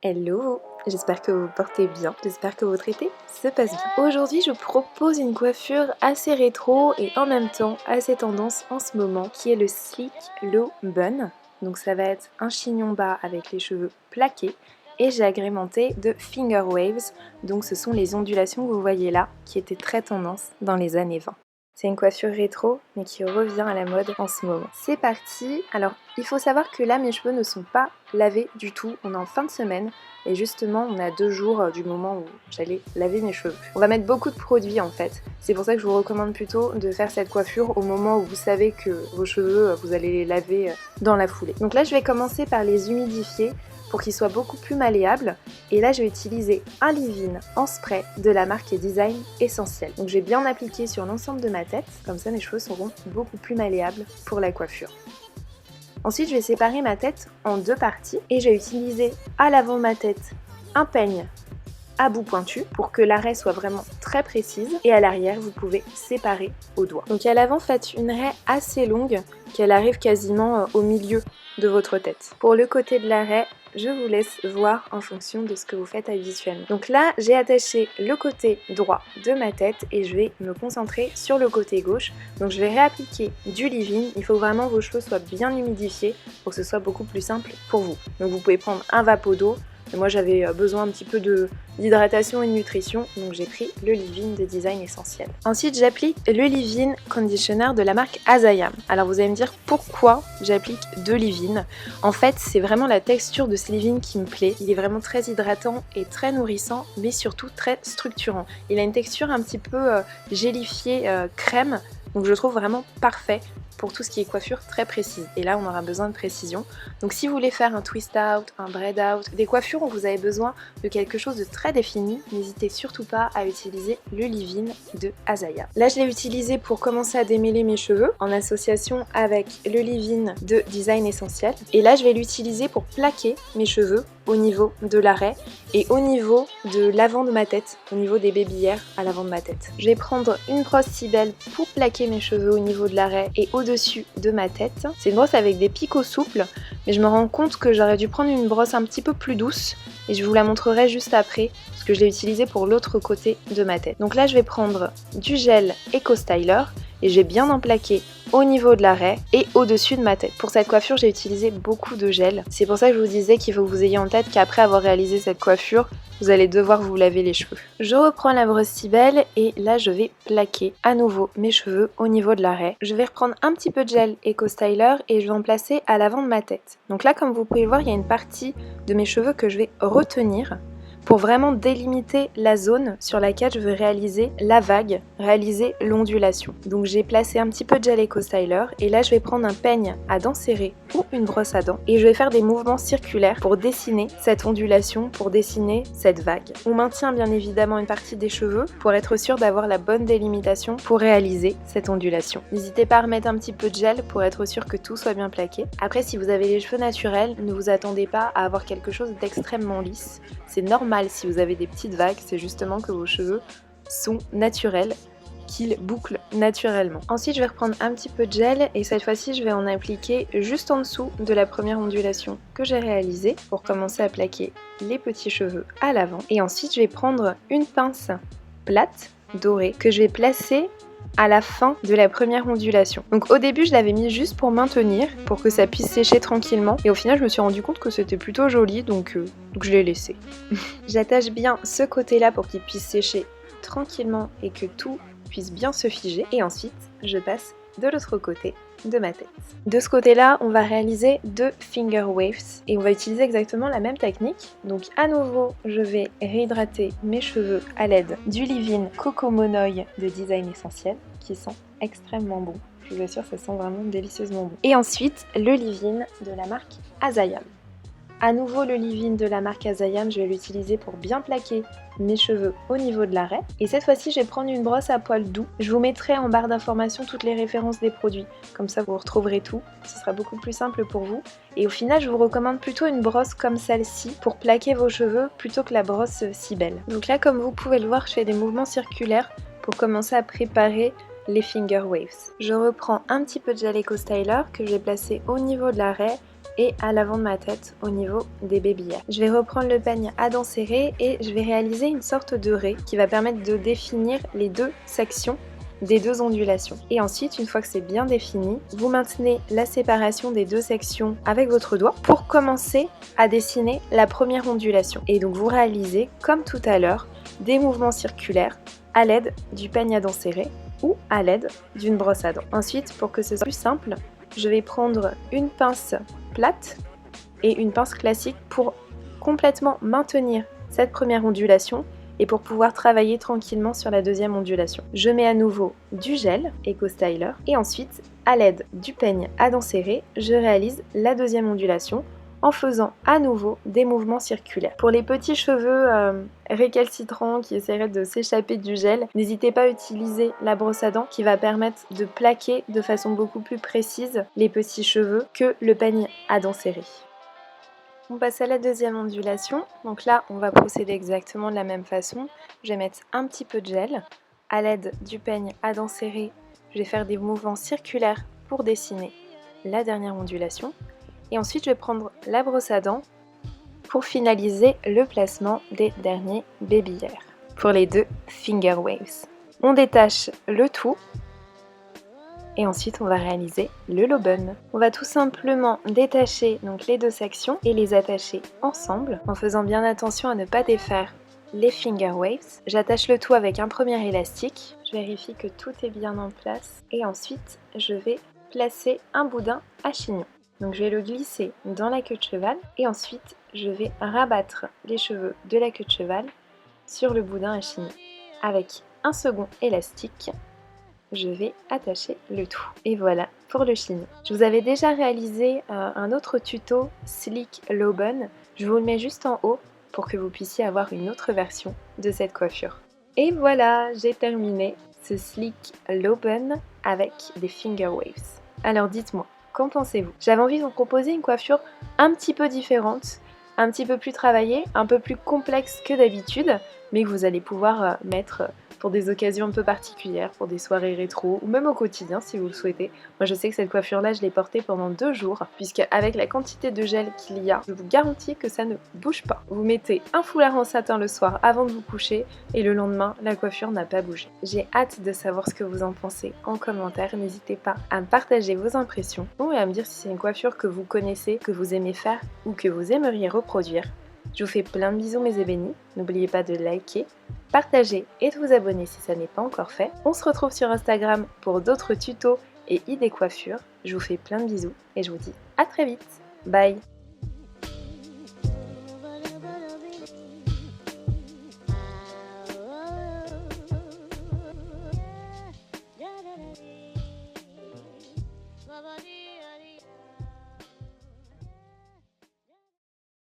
Hello, j'espère que vous vous portez bien, j'espère que votre été se passe bien. Aujourd'hui je vous propose une coiffure assez rétro et en même temps assez tendance en ce moment qui est le Sleek Low Bun. Donc ça va être un chignon bas avec les cheveux plaqués et j'ai agrémenté de Finger Waves, donc ce sont les ondulations que vous voyez là qui étaient très tendance dans les années 20. C'est une coiffure rétro mais qui revient à la mode en ce moment. C'est parti. Alors il faut savoir que là mes cheveux ne sont pas lavés du tout, on est en fin de semaine et justement on est à 2 jours du moment où j'allais laver mes cheveux. On va mettre beaucoup de produits en fait, c'est pour ça que je vous recommande plutôt de faire cette coiffure au moment où vous savez que vos cheveux vous allez les laver dans la foulée. Donc là je vais commencer par les humidifier pour qu'ils soient beaucoup plus malléables et là je vais utiliser un leave-in en spray de la marque Design Essentiel. Donc je vais bien appliquer sur l'ensemble de ma tête, comme ça mes cheveux seront beaucoup plus malléables pour la coiffure. Ensuite je vais séparer ma tête en deux parties et je vais utiliser à l'avant de ma tête un peigne à bout pointu pour que l'arrêt soit vraiment très précise et à l'arrière vous pouvez séparer au doigt. Donc à l'avant faites une raie assez longue qu'elle arrive quasiment au milieu de votre tête. Pour le côté de l'arrêt, je vous laisse voir en fonction de ce que vous faites habituellement. Donc là, j'ai attaché le côté droit de ma tête et je vais me concentrer sur le côté gauche. Donc je vais réappliquer du leave-in. Il faut vraiment que vos cheveux soient bien humidifiés pour que ce soit beaucoup plus simple pour vous. Donc vous pouvez prendre un vapeau d'eau. Moi j'avais besoin un petit peu d'hydratation et de nutrition, donc j'ai pris le leave-in de Design Essentiel. Ensuite j'applique le leave-in conditioner de la marque Azayam. Alors vous allez me dire pourquoi j'applique deux leave-in. En fait c'est vraiment la texture de ce leave-in qui me plaît. Il est vraiment très hydratant et très nourrissant, mais surtout très structurant. Il a une texture un petit peu gélifiée crème, donc je le trouve vraiment parfait pour tout ce qui est coiffure très précise. Et là on aura besoin de précision. Donc si vous voulez faire un twist out, un braid out, des coiffures où vous avez besoin de quelque chose de très défini, n'hésitez surtout pas à utiliser le leave-in de Azaya. Là je l'ai utilisé pour commencer à démêler mes cheveux en association avec le leave-in de Design Essentiel. Et là je vais l'utiliser pour plaquer mes cheveux au niveau de l'arrêt et au niveau de l'avant de ma tête, au niveau des baby hairs à l'avant de ma tête. Je vais prendre une brosse Cybelle pour plaquer mes cheveux au niveau de l'arrêt et au-dessus de ma tête. C'est une brosse avec des picots souples, mais je me rends compte que j'aurais dû prendre une brosse un petit peu plus douce et je vous la montrerai juste après parce que je l'ai utilisée pour l'autre côté de ma tête. Donc là je vais prendre du gel Eco Styler et je vais bien en plaquer au niveau de l'arrêt et au-dessus de ma tête. Pour cette coiffure, j'ai utilisé beaucoup de gel. C'est pour ça que je vous disais qu'il faut que vous ayez en tête qu'après avoir réalisé cette coiffure, vous allez devoir vous laver les cheveux. Je reprends la brosse Cybelle et là je vais plaquer à nouveau mes cheveux au niveau de l'arrêt. Je vais reprendre un petit peu de gel Eco Styler et je vais en placer à l'avant de ma tête. Donc là comme vous pouvez le voir, il y a une partie de mes cheveux que je vais retenir pour vraiment délimiter la zone sur laquelle je veux réaliser la vague, réaliser l'ondulation. Donc j'ai placé un petit peu de gel Eco Styler et là je vais prendre un peigne à dents serrées ou une brosse à dents et je vais faire des mouvements circulaires pour dessiner cette ondulation, pour dessiner cette vague. On maintient bien évidemment une partie des cheveux pour être sûr d'avoir la bonne délimitation pour réaliser cette ondulation. N'hésitez pas à remettre un petit peu de gel pour être sûr que tout soit bien plaqué. Après si vous avez les cheveux naturels, ne vous attendez pas à avoir quelque chose d'extrêmement lisse. C'est normal si vous avez des petites vagues, c'est justement que vos cheveux sont naturels, qu'ils bouclent naturellement. Ensuite je vais reprendre un petit peu de gel et cette fois-ci je vais en appliquer juste en dessous de la première ondulation que j'ai réalisée pour commencer à plaquer les petits cheveux à l'avant. Et ensuite je vais prendre une pince plate dorée que je vais placer à la fin de la première ondulation. Donc au début je l'avais mis juste pour maintenir, pour que ça puisse sécher tranquillement et au final je me suis rendu compte que c'était plutôt joli donc je l'ai laissé. J'attache bien ce côté là pour qu'il puisse sécher tranquillement et que tout puisse bien se figer et ensuite je passe de l'autre côté de ma tête. De ce côté là on va réaliser deux finger waves et on va utiliser exactement la même technique. Donc à nouveau je vais réhydrater mes cheveux à l'aide du leave-in Coco Monoï de Design Essentiel qui sent extrêmement bon. Je vous assure ça sent vraiment délicieusement bon. Et ensuite le leave-in de la marque Azayam. À nouveau le leave-in de la marque Azayam, je vais l'utiliser pour bien plaquer mes cheveux au niveau de l'arrêt. Et cette fois-ci, je vais prendre une brosse à poils doux. Je vous mettrai en barre d'informations toutes les références des produits. Comme ça, vous retrouverez tout. Ce sera beaucoup plus simple pour vous. Et au final, je vous recommande plutôt une brosse comme celle-ci pour plaquer vos cheveux plutôt que la brosse Cybelle. Donc là, comme vous pouvez le voir, je fais des mouvements circulaires pour commencer à préparer les finger waves. Je reprends un petit peu de gel Eco Styler que je vais placer au niveau de l'arrêt et à l'avant de ma tête au niveau des babillères. Je vais reprendre le peigne à dents serrées et je vais réaliser une sorte de raie qui va permettre de définir les deux sections des deux ondulations. Et ensuite, une fois que c'est bien défini, vous maintenez la séparation des deux sections avec votre doigt pour commencer à dessiner la première ondulation. Et donc vous réalisez, comme tout à l'heure, des mouvements circulaires à l'aide du peigne à dents serrées ou à l'aide d'une brosse à dents. Ensuite, pour que ce soit plus simple, je vais prendre une pince plate et une pince classique pour complètement maintenir cette première ondulation et pour pouvoir travailler tranquillement sur la deuxième ondulation. Je mets à nouveau du gel Eco Styler et ensuite, à l'aide du peigne à dents serrées, je réalise la deuxième ondulation en faisant à nouveau des mouvements circulaires. Pour les petits cheveux récalcitrants qui essaieraient de s'échapper du gel, n'hésitez pas à utiliser la brosse à dents qui va permettre de plaquer de façon beaucoup plus précise les petits cheveux que le peigne à dents serrées. On passe à la deuxième ondulation, donc là on va procéder exactement de la même façon. Je vais mettre un petit peu de gel, à l'aide du peigne à dents serrées, je vais faire des mouvements circulaires pour dessiner la dernière ondulation. Et ensuite je vais prendre la brosse à dents pour finaliser le placement des derniers babillères pour les deux finger waves. On détache le tout. Et ensuite, on va réaliser le low bun. On va tout simplement détacher donc les deux sections et les attacher ensemble en faisant bien attention à ne pas défaire les finger waves. J'attache le tout avec un premier élastique. Je vérifie que tout est bien en place. Et ensuite, je vais placer un boudin à chignon. Donc je vais le glisser dans la queue de cheval et ensuite, je vais rabattre les cheveux de la queue de cheval sur le boudin à chignon. Avec un second élastique, je vais attacher le tout. Et voilà pour le chignon. Je vous avais déjà réalisé un autre tuto Slick Low Bun. Je vous le mets juste en haut pour que vous puissiez avoir une autre version de cette coiffure. Et voilà, j'ai terminé ce Slick Low Bun avec des finger waves. Alors dites-moi, qu'en pensez-vous? J'avais envie de vous proposer une coiffure un petit peu différente, un petit peu plus travaillée, un peu plus complexe que d'habitude, mais que vous allez pouvoir mettre pour des occasions un peu particulières, pour des soirées rétro ou même au quotidien si vous le souhaitez. Moi je sais que cette coiffure là je l'ai portée pendant 2 jours puisque avec la quantité de gel qu'il y a, je vous garantis que ça ne bouge pas. Vous mettez un foulard en satin le soir avant de vous coucher et le lendemain la coiffure n'a pas bougé. J'ai hâte de savoir ce que vous en pensez en commentaire, n'hésitez pas à me partager vos impressions et à me dire si c'est une coiffure que vous connaissez, que vous aimez faire ou que vous aimeriez reproduire. Je vous fais plein de bisous mes ébénis, n'oubliez pas de liker, partager et de vous abonner si ça n'est pas encore fait. On se retrouve sur Instagram pour d'autres tutos et idées coiffures. Je vous fais plein de bisous et je vous dis à très vite. Bye! Bye-bye.